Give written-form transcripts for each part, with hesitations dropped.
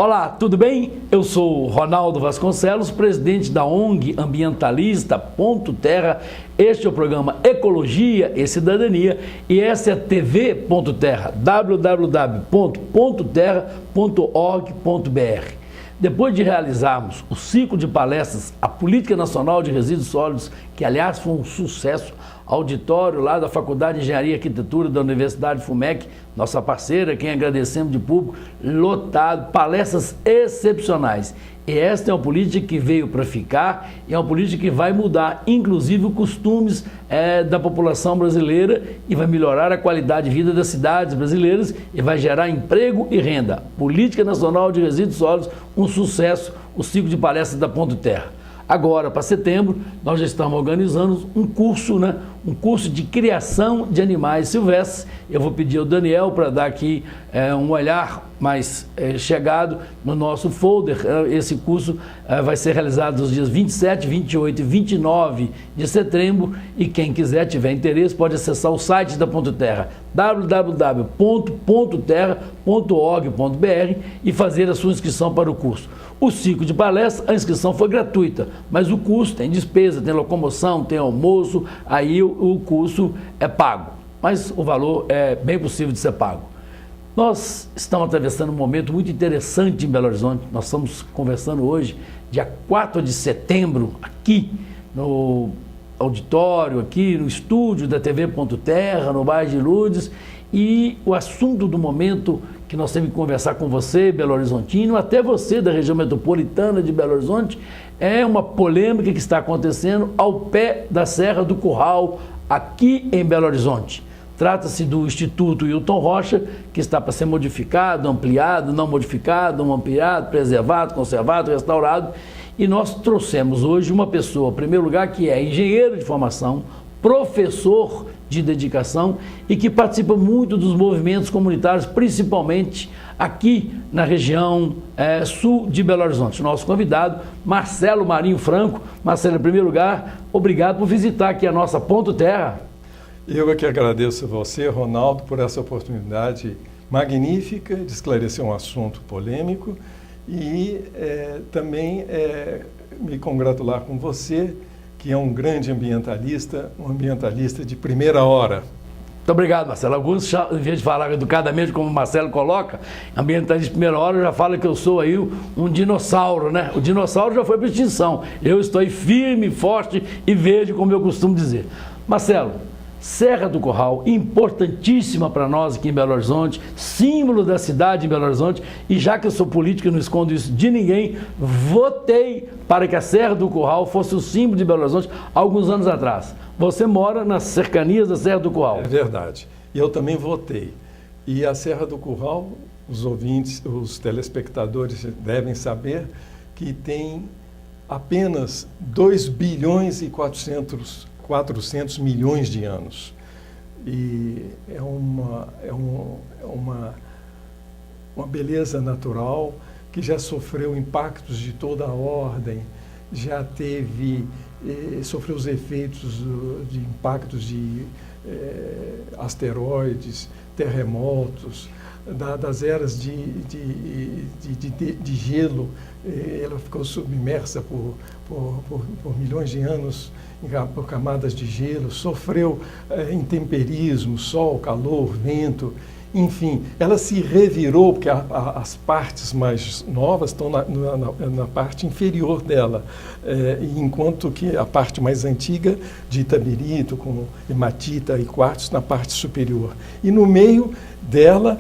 Olá, tudo bem? Eu sou Ronaldo Vasconcelos, presidente da ONG ambientalista Ponto Terra. Este é o programa Ecologia e Cidadania e essa é a TV Ponto Terra, www.pontoterra.org.br. Depois de realizarmos o ciclo de palestras A Política Nacional de Resíduos Sólidos, que aliás foi um sucesso, auditório lá da Faculdade de Engenharia e Arquitetura da Universidade FUMEC, nossa parceira, quem agradecemos de público, lotado, palestras excepcionais. E esta é uma política que veio para ficar e é uma política que vai mudar, inclusive, os costumes da população brasileira e vai melhorar a qualidade de vida das cidades brasileiras e vai gerar emprego e renda. Política Nacional de Resíduos Sólidos, um sucesso, o ciclo de palestras da Ponto Terra. Agora, para setembro, nós já estamos organizando um curso, um curso de criação de animais silvestres. Eu vou pedir ao Daniel para dar aqui um olhar mais chegado no nosso folder. Esse curso vai ser realizado nos dias 27, 28 e 29 de setembro e quem quiser, tiver interesse, pode acessar o site da Ponto Terra, www.pontoterra.org.br e fazer a sua inscrição para o curso. O ciclo de palestra, a inscrição foi gratuita, mas o curso tem despesa, tem locomoção, tem almoço, aí o curso é pago, mas o valor é bem possível de ser pago. Nós estamos atravessando um momento muito interessante em Belo Horizonte. Nós estamos conversando hoje, dia 4 de setembro, aqui no auditório, aqui no estúdio da TV Ponto Terra, no bairro de Lourdes, e o assunto do momento que nós temos que conversar com você, Belo Horizontino, até você da região metropolitana de Belo Horizonte, é uma polêmica que está acontecendo ao pé da Serra do Curral, aqui em Belo Horizonte. Trata-se do Instituto Hilton Rocha, que está para ser modificado, ampliado, não modificado, ampliado, preservado, conservado, restaurado. E nós trouxemos hoje uma pessoa, em primeiro lugar, que é engenheiro de formação, professor de dedicação e que participa muito dos movimentos comunitários, principalmente aqui na região sul de Belo Horizonte. Nosso convidado, Marcelo Marinho Franco. Marcelo, em primeiro lugar, obrigado por visitar aqui a nossa Ponto Terra. Eu é que agradeço a você, Ronaldo, por essa oportunidade magnífica de esclarecer um assunto polêmico e também me congratular com você, que é um grande ambientalista, um ambientalista de primeira hora. Muito obrigado, Marcelo. Alguns, em vez de falar educadamente, como o Marcelo coloca, ambientalista de primeira hora, já fala que eu sou aí um dinossauro, né? O dinossauro já foi para extinção. Eu estou aí firme, forte e verde, como eu costumo dizer. Marcelo, Serra do Curral, importantíssima para nós aqui em Belo Horizonte, símbolo da cidade em Belo Horizonte, e já que eu sou político e não escondo isso de ninguém, votei para que a Serra do Curral fosse o símbolo de Belo Horizonte alguns anos atrás. Você mora nas cercanias da Serra do Curral. É verdade. E eu também votei. E a Serra do Curral, os ouvintes, os telespectadores devem saber que tem apenas 2 bilhões e 400 milhões de anos. E é uma beleza natural que já sofreu impactos de toda a ordem, já sofreu os efeitos de impactos de asteroides, terremotos, das eras de gelo. Ela ficou submersa por milhões de anos por camadas de gelo, sofreu intemperismo, sol, calor, vento, enfim, ela se revirou porque as partes mais novas estão na parte inferior dela, enquanto que a parte mais antiga de Itabirito, com hematita e quartzo, na parte superior. E no meio dela,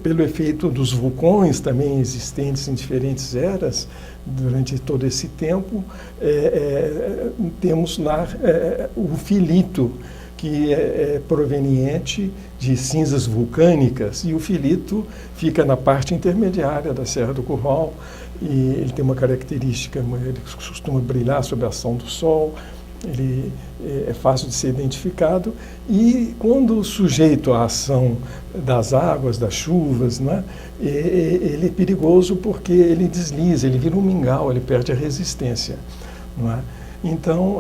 pelo efeito dos vulcões também existentes em diferentes eras, durante todo esse tempo, temos lá o filito, que é proveniente de cinzas vulcânicas, e o filito fica na parte intermediária da Serra do Curral, e ele tem uma característica, ele costuma brilhar sob a ação do sol, ele é fácil de ser identificado, e quando sujeito à ação das águas, das chuvas, ele é perigoso porque ele desliza, ele vira um mingau, ele perde a resistência. Então,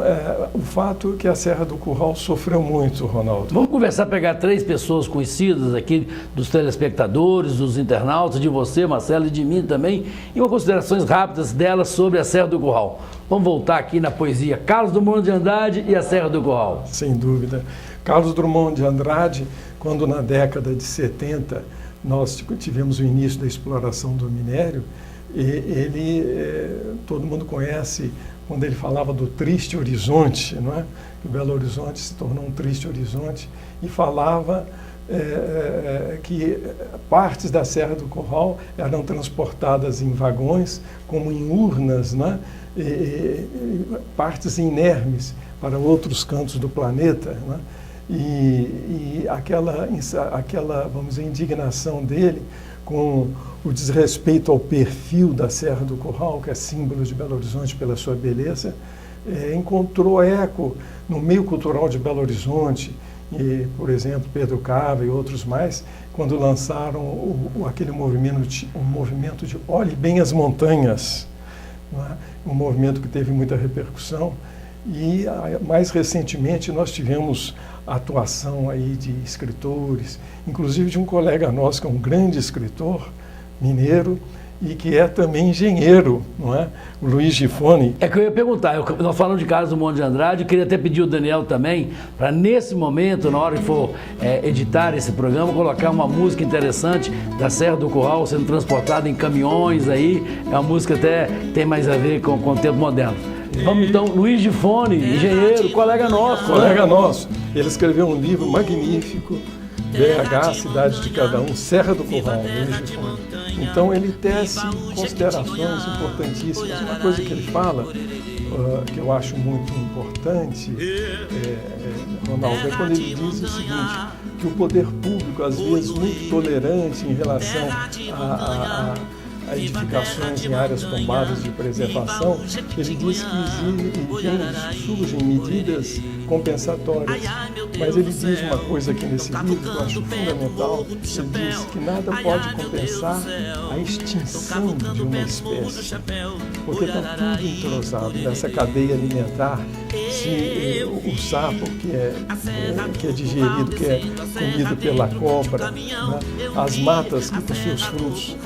o fato é que a Serra do Curral sofreu muito, Ronaldo. Vamos conversar, pegar 3 pessoas conhecidas aqui, dos telespectadores, dos internautas, de você, Marcelo, e de mim também, e umas considerações rápidas delas sobre a Serra do Curral. Vamos voltar aqui na poesia. Carlos Drummond de Andrade e a Serra do Curral. Sem dúvida. Carlos Drummond de Andrade, quando na década de 70 nós tivemos o início da exploração do minério, todo mundo conhece quando ele falava do triste horizonte, não é? Que o Belo Horizonte se tornou um triste horizonte, e falava que partes da Serra do Curral eram transportadas em vagões, como em urnas, né? Partes inermes para outros cantos do planeta, né? E aquela, vamos dizer, indignação dele com o desrespeito ao perfil da Serra do Curral, que é símbolo de Belo Horizonte pela sua beleza, encontrou eco no meio cultural de Belo Horizonte, e, por exemplo, Pedro Cava e outros mais, quando lançaram aquele movimento de Olhe Bem as Montanhas, não é? Um movimento que teve muita repercussão. E mais recentemente nós tivemos a atuação aí de escritores, inclusive de um colega nosso que é um grande escritor mineiro e que é também engenheiro, não é? O Luiz Gifone. É que eu ia perguntar, nós falamos de Carlos Drummond de Andrade, eu queria até pedir o Daniel também, para nesse momento, na hora que for editar esse programa, colocar uma música interessante da Serra do Curral sendo transportada em caminhões aí, é uma música até tem mais a ver com o tempo moderno. Vamos então, Luiz Gifone, engenheiro, colega nosso. Colega nosso. Ele escreveu um livro magnífico, BH, Cidade de Cada Um, Serra do Curral, Luiz Gifone. Então ele tece considerações importantíssimas. Uma coisa que ele fala, que eu acho muito importante, Ronaldo, é quando ele diz o seguinte, que o poder público, às vezes muito tolerante em relação a edificações em áreas tombadas de preservação, ele diz que surgem medidas compensatórias. Mas ele diz uma coisa aqui nesse livro que eu acho fundamental, ele diz que nada pode compensar a extinção de uma espécie, porque está tudo entrosado nessa cadeia alimentar. Se o sapo que é digerido, que é comido pela cobra, né? As matas que com seus frutos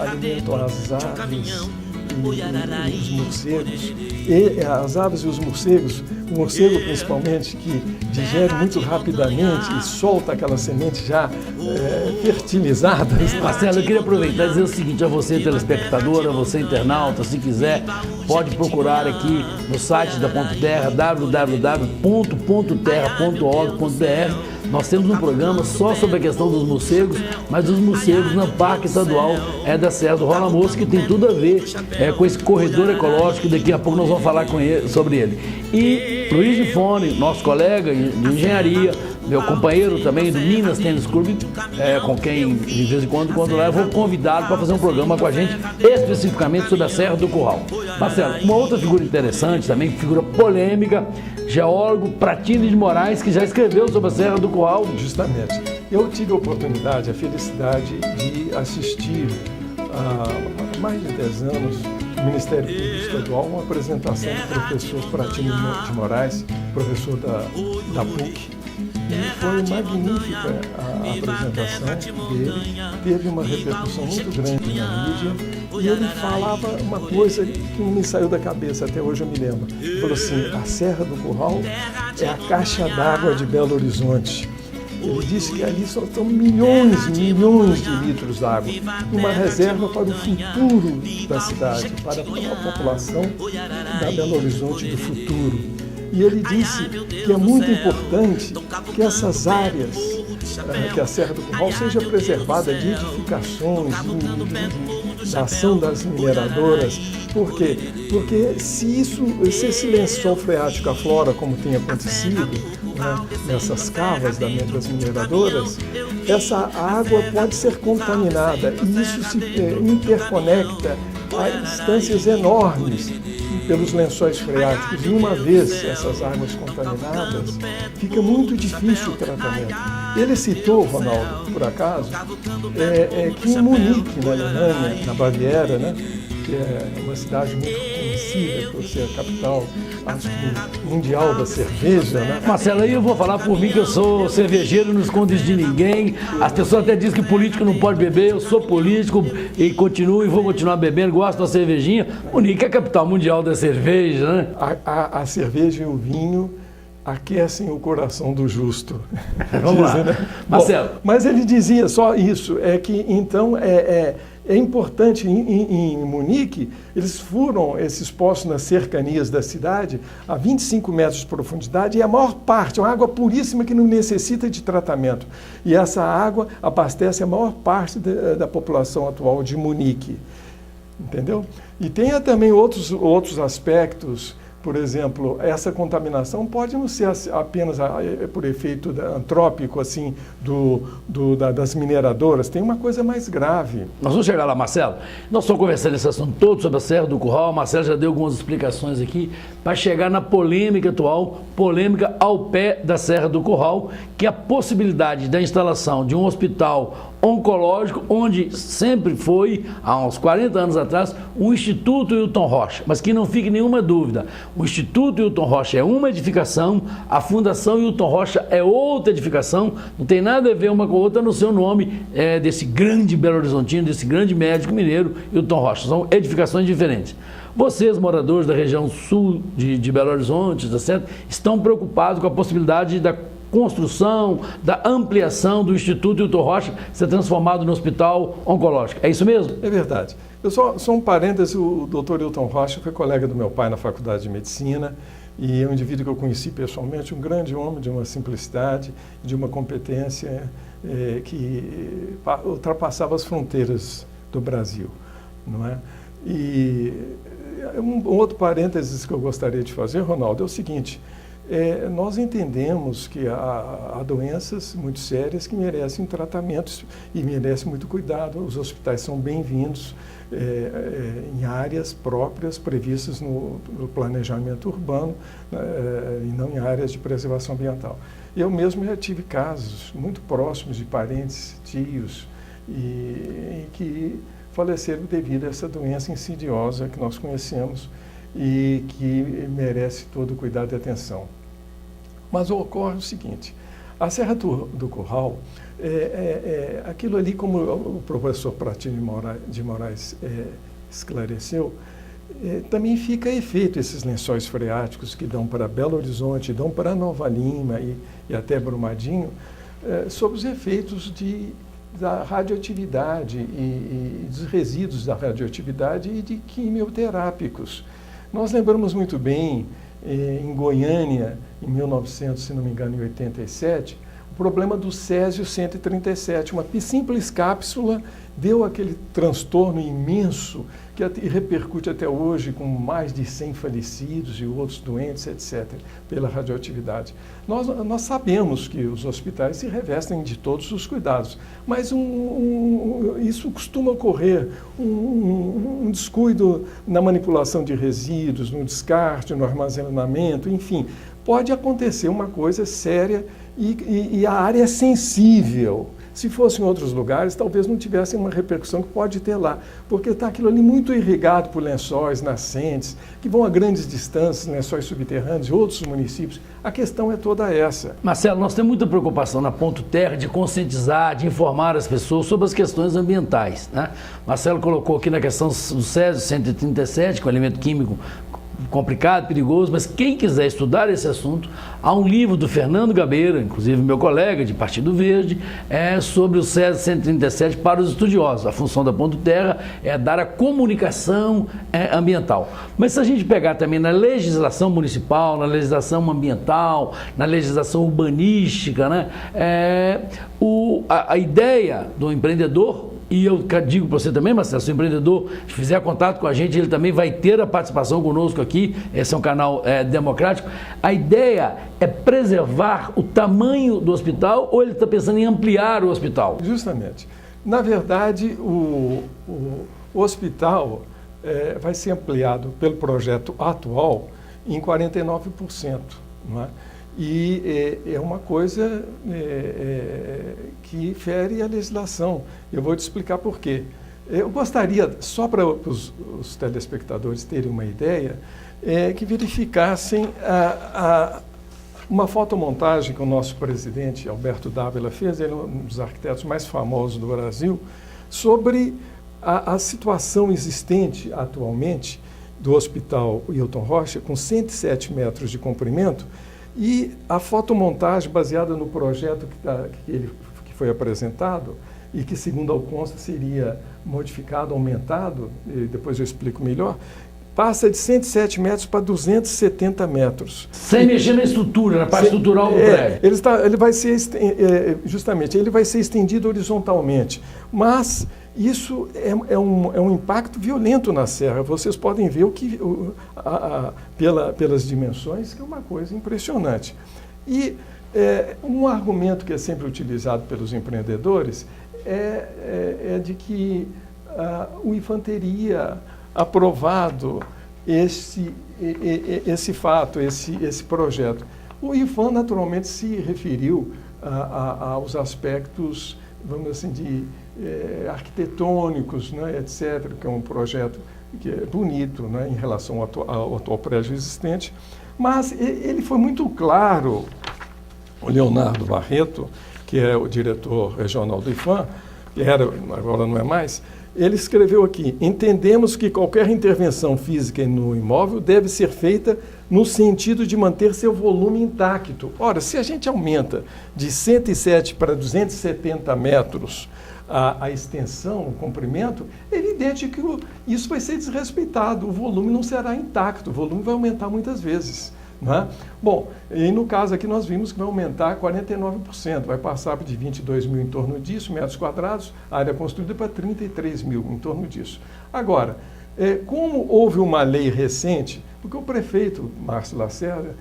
alimentam as aves e os morcegos, e as aves e os morcegos, o morcego principalmente, que digere muito rapidamente e solta aquelas sementes já fertilizadas. Marcelo, eu queria aproveitar e dizer o seguinte a você, telespectador, a você, internauta, se quiser, pode procurar aqui no site da Ponto Terra, www.pontoterra.org.br. Nós temos um programa só sobre a questão dos morcegos, mas os morcegos no Parque Estadual da Serra do Rola Moça, que tem tudo a ver com esse corredor ecológico, daqui a pouco nós vamos falar sobre ele. E Luiz Gifone, nosso colega de engenharia, meu companheiro também do Minas Tênis Clube, com quem de vez em quando lá eu vou convidado para fazer um programa com a gente especificamente sobre a Serra do Curral. Marcelo, uma outra figura interessante também, figura polêmica, geólogo Pratini de Moraes, que já escreveu sobre a Serra do Curral. Justamente. Eu tive a oportunidade, a felicidade de assistir há mais de 10 anos no Ministério Público Estadual uma apresentação do professor Pratini de Moraes, professor da PUC. E foi magnífica a apresentação dele, teve uma repercussão muito grande na mídia, e ele falava uma coisa que não me saiu da cabeça, até hoje eu me lembro. Ele falou assim, a Serra do Curral é a caixa d'água de Belo Horizonte. Ele disse que ali só estão milhões de litros d'água, uma reserva para o futuro da cidade, para a população da Belo Horizonte do futuro. E ele disse que é muito importante que essas áreas, que a Serra do Curral seja preservada de edificações, da ação das mineradoras. Por quê? Porque se esse lençol freático aflora, como tem acontecido, né, nessas cavas das mineradoras, essa água pode ser contaminada e isso se interconecta a distâncias enormes pelos lençóis freáticos. E uma vez essas águas contaminadas, fica muito difícil o tratamento. Ele citou, Ronaldo, por acaso, que em Munique, na Alemanha, na Baviera, né, que é uma cidade muito conhecida por ser a capital, acho que mundial da cerveja, né? Marcelo, aí eu vou falar por mim que eu sou cervejeiro, não escondo isso de ninguém. As pessoas até dizem que político não pode beber, eu sou político e continuo e vou continuar bebendo, gosto da cervejinha. Munique é a capital mundial da cerveja, né? A cerveja e o vinho aquecem o coração do justo. Vamos lá. Né? Marcelo. Bom, mas ele dizia só isso, é que então é importante, em Munique, eles furam esses poços nas cercanias da cidade a 25 metros de profundidade e a maior parte é uma água puríssima que não necessita de tratamento. E essa água abastece a maior parte da população atual de Munique. Entendeu? E tem também outros aspectos. Por exemplo, essa contaminação pode não ser apenas por efeito antrópico, assim, das mineradoras. Tem uma coisa mais grave. Nós vamos chegar lá, Marcelo. Nós estamos conversando nesse assunto todo sobre a Serra do Curral. O Marcelo já deu algumas explicações aqui para chegar na polêmica atual, polêmica ao pé da Serra do Curral, que é a possibilidade da instalação de um hospital oncológico, onde sempre foi, há uns 40 anos atrás, o Instituto Hilton Rocha. Mas que não fique nenhuma dúvida, o Instituto Hilton Rocha é uma edificação, a Fundação Hilton Rocha é outra edificação, não tem nada a ver uma com a outra no seu nome desse grande Belo Horizontino, desse grande médico mineiro, Hilton Rocha. São edificações diferentes. Vocês, moradores da região sul de Belo Horizonte, tá certo? Estão preocupados com a possibilidade da construção, da ampliação do Instituto Hilton Rocha ser transformado no hospital oncológico. É isso mesmo? É verdade. Eu só um parêntese, o doutor Hilton Rocha foi colega do meu pai na Faculdade de Medicina e é um indivíduo que eu conheci pessoalmente, um grande homem de uma simplicidade, de uma competência que ultrapassava as fronteiras do Brasil, não é? E um outro parênteses que eu gostaria de fazer, Ronaldo, é o seguinte: nós entendemos que há doenças muito sérias que merecem tratamentos e merecem muito cuidado. Os hospitais são bem-vindos em áreas próprias previstas no planejamento urbano e não em áreas de preservação ambiental. Eu mesmo já tive casos muito próximos de parentes, tios, que faleceram devido a essa doença insidiosa que nós conhecemos e que merece todo o cuidado e atenção. Mas ocorre o seguinte: a Serra do Curral, aquilo ali, como o professor Pratini de Moraes esclareceu, também fica a efeito esses lençóis freáticos que dão para Belo Horizonte, dão para Nova Lima e até Brumadinho, sob os efeitos da radioatividade e dos resíduos da radioatividade e de quimioterápicos. Nós lembramos muito bem, em Goiânia, em 1900, se não me engano, em 87, o problema do Césio 137. Uma simples cápsula deu aquele transtorno imenso que repercute até hoje com mais de 100 falecidos e outros doentes, etc., pela radioatividade. Nós sabemos que os hospitais se revestem de todos os cuidados, mas isso costuma ocorrer, um descuido na manipulação de resíduos, no descarte, no armazenamento, enfim, pode acontecer uma coisa séria e a área é sensível. Se fosse em outros lugares, talvez não tivesse uma repercussão que pode ter lá, porque está aquilo ali muito irrigado por lençóis nascentes, que vão a grandes distâncias, lençóis subterrâneos e outros municípios. A questão é toda essa. Marcelo, nós temos muita preocupação na Ponto Terra de conscientizar, de informar as pessoas sobre as questões ambientais, né? Marcelo colocou aqui na questão do Césio 137, que é um elemento químico complicado, perigoso, mas quem quiser estudar esse assunto, há um livro do Fernando Gabeira, inclusive meu colega de Partido Verde, sobre o Césio 137 para os estudiosos. A função da Ponto Terra é dar a comunicação ambiental. Mas se a gente pegar também na legislação municipal, na legislação ambiental, na legislação urbanística, né, a ideia do empreendedor, e eu digo para você também, Marcelo, se o empreendedor fizer contato com a gente, ele também vai ter a participação conosco aqui, esse é um canal democrático. A ideia é preservar o tamanho do hospital ou ele está pensando em ampliar o hospital? Justamente. Na verdade, o hospital vai ser ampliado pelo projeto atual em 49%, não é? E é uma coisa que fere a legislação. Eu vou te explicar por quê. Eu gostaria, só para os telespectadores terem uma ideia, que verificassem uma fotomontagem que o nosso presidente, Alberto Dávila, fez, ele é um dos arquitetos mais famosos do Brasil, sobre a situação existente atualmente do Hospital Hilton Rocha, com 107 metros de comprimento, e a fotomontagem baseada no projeto que foi apresentado e que, segundo ao consta, seria modificado, aumentado, e depois eu explico melhor, passa de 107 metros para 270 metros. Sem mexer na estrutura, na parte estrutural do prédio. Ele vai ser, justamente, ele vai ser estendido horizontalmente, mas isso é um impacto violento na serra. Vocês podem ver pelas dimensões, que é uma coisa impressionante. E um argumento que é sempre utilizado pelos empreendedores é de que o IPHAN teria aprovado esse fato, esse projeto. O IPHAN naturalmente se referiu aos aspectos, vamos dizer assim, arquitetônicos, né, etc., que é um projeto que é bonito, né, em relação ao atual prédio existente, mas ele foi muito claro. O Leonardo Barreto, que é o diretor regional do IPHAN, que agora não é mais, ele escreveu aqui: entendemos que qualquer intervenção física no imóvel deve ser feita no sentido de manter seu volume intacto. Ora, se a gente aumenta de 107 para 270 metros a extensão, o comprimento, é evidente que isso vai ser desrespeitado, o volume não será intacto, o volume vai aumentar muitas vezes. Não é? Bom, e no caso aqui nós vimos que vai aumentar 49%, vai passar de 22 mil em torno disso, metros quadrados, a área construída para 33 mil em torno disso. Agora, como houve uma lei recente, porque o prefeito Márcio Lacerda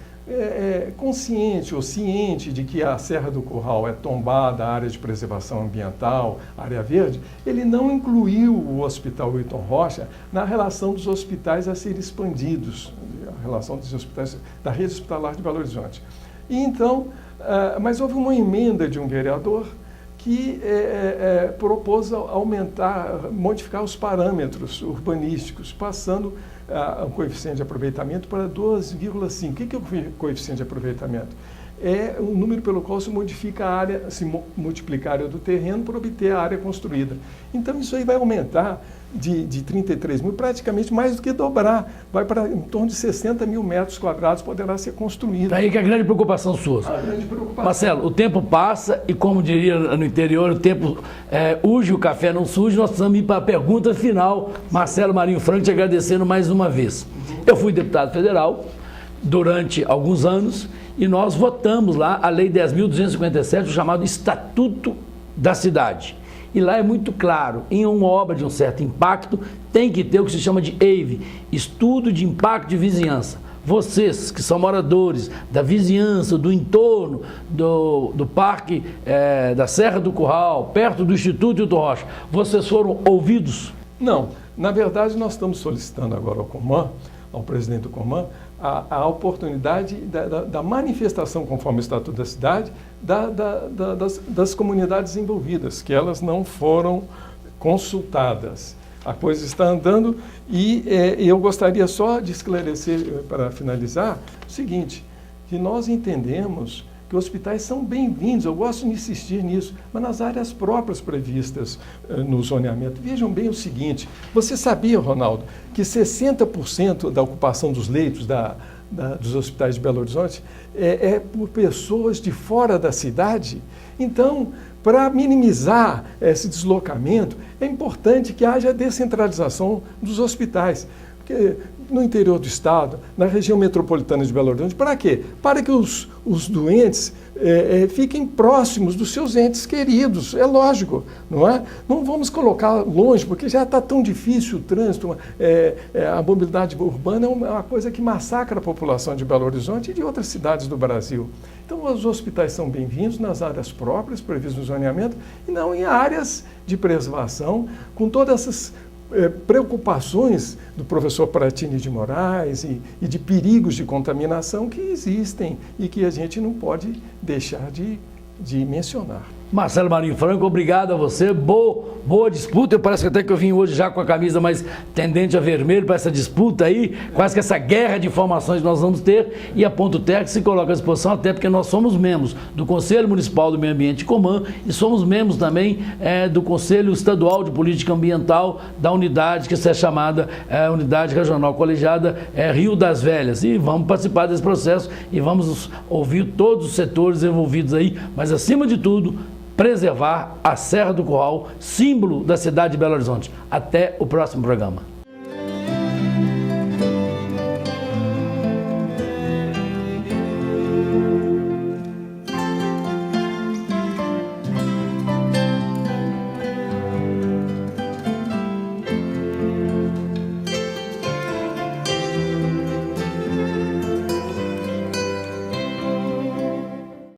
consciente ou ciente de que a Serra do Curral é tombada, área de preservação ambiental, área verde, ele não incluiu o Hospital Hilton Rocha na relação dos hospitais a serem expandidos, a relação dos hospitais da rede hospitalar de Belo Horizonte. E então, mas houve uma emenda de um vereador que propôs modificar os parâmetros urbanísticos, passando o coeficiente de aproveitamento para 2,5. O que é o coeficiente de aproveitamento? É o número pelo qual se modifica a área, se multiplica a área do terreno para obter a área construída. Então isso aí vai aumentar de 33 mil, praticamente mais do que dobrar. Vai para em torno de 60 mil metros quadrados poderá ser construído. Daí que é a grande preocupação sua. A grande preocupação. Marcelo, o tempo passa e, como diria no interior, o tempo urge, o café não surge. Nós precisamos ir para a pergunta final. Marcelo Marinho Franco, te agradecendo mais uma vez. Eu fui deputado federal durante alguns anos e nós votamos lá a Lei 10.257, o chamado Estatuto da Cidade. E lá é muito claro, em uma obra de um certo impacto, tem que ter o que se chama de EIV, Estudo de Impacto de Vizinhança. Vocês, que são moradores da vizinhança, do entorno, do parque da Serra do Curral, perto do Instituto Hilton Rocha, vocês foram ouvidos? Não. Na verdade, nós estamos solicitando agora ao Coman, ao presidente do Coman, a oportunidade da manifestação, conforme o Estatuto da Cidade, das comunidades envolvidas, que elas não foram consultadas. A coisa está andando e eu gostaria só de esclarecer, para finalizar, o seguinte, que nós entendemos que hospitais são bem-vindos, eu gosto de insistir nisso, mas nas áreas próprias previstas no zoneamento. Vejam bem o seguinte, você sabia, Ronaldo, que 60% da ocupação dos leitos dos hospitais de Belo Horizonte é por pessoas de fora da cidade? Então, para minimizar esse deslocamento, é importante que haja descentralização dos hospitais. Porque no interior do estado, na região metropolitana de Belo Horizonte, para quê? Para que os doentes fiquem próximos dos seus entes queridos, é lógico, não é? Não vamos colocar longe, porque já está tão difícil o trânsito, a mobilidade urbana é uma coisa que massacra a população de Belo Horizonte e de outras cidades do Brasil. Então, os hospitais são bem-vindos nas áreas próprias, previstas no zoneamento, e não em áreas de preservação, com todas essas preocupações do professor Pratini de Moraes e de perigos de contaminação que existem e que a gente não pode deixar de mencionar. Marcelo Marinho Franco, obrigado a você, boa disputa, parece até que eu vim hoje já com a camisa mais tendente a vermelho para essa disputa aí, quase que essa guerra de informações que nós vamos ter, e a Ponto Terra se coloca à disposição, até porque nós somos membros do Conselho Municipal do Meio Ambiente Comã e somos membros também do Conselho Estadual de Política Ambiental da unidade que é chamada Unidade Regional Colegiada Rio das Velhas, e vamos participar desse processo e vamos ouvir todos os setores envolvidos aí, mas acima de tudo, preservar a Serra do Curral, símbolo da cidade de Belo Horizonte. Até o próximo programa.